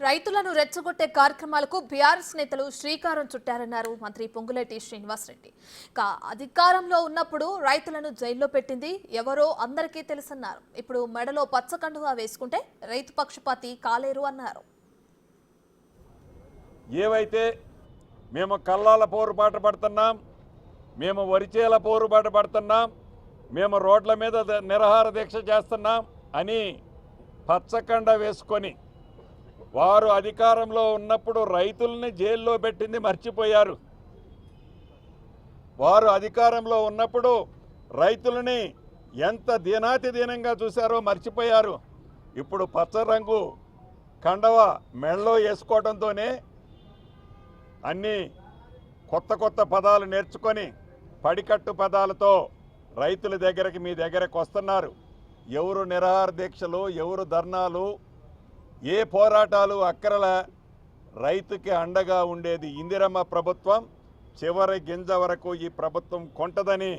రైతులను రెచ్చగొట్టే కార్యక్రమాలకు బీఆర్ఎస్ నేతలు శ్రీకారం చుట్టారన్నారు మంత్రి పొంగులేటి శ్రీనివాసరెడ్డి. అధికారంలో ఉన్నప్పుడు రైతులను జైల్లో పెట్టింది ఎవరో అందరికీ తెలుసన్నారు. ఇప్పుడు మెడలో పచ్చకండువా వేసుకుంటే రైతు పక్షపాతి కాలేరు అన్నారు. ఏవైతే మేము కల్లాల పోరుబాట పడుతున్నాం, మేము వరిచేల పోరుబాట పడుతున్నాం, మేము రోడ్ల మీద నిరాహార దీక్ష చేస్తున్నాం అని పచ్చకండ వేసుకొని వారు అధికారంలో ఉన్నప్పుడు రైతుల్ని జైల్లో పెట్టింది మర్చిపోయారు. వారు అధికారంలో ఉన్నప్పుడు రైతులని ఎంత దీనాతిదీనంగా చూశారో మర్చిపోయారు. ఇప్పుడు పచ్చ రంగు కండవ మెడలో వేసుకోవడంతోనే అన్నీ కొత్త కొత్త పదాలు నేర్చుకొని పడికట్టు పదాలతో రైతుల దగ్గరికి మీ దగ్గరకు వస్తున్నారు. ఎవరు నిరాహార దీక్షలు, ఎవరు ధర్నాలు, ఏ పోరాటాలు అక్కరల రైతుకి అండగా ఉండేది ఇందిరమ్మ ప్రభుత్వం. చివరి గింజ వరకు ఈ ప్రభుత్వం కొంటదని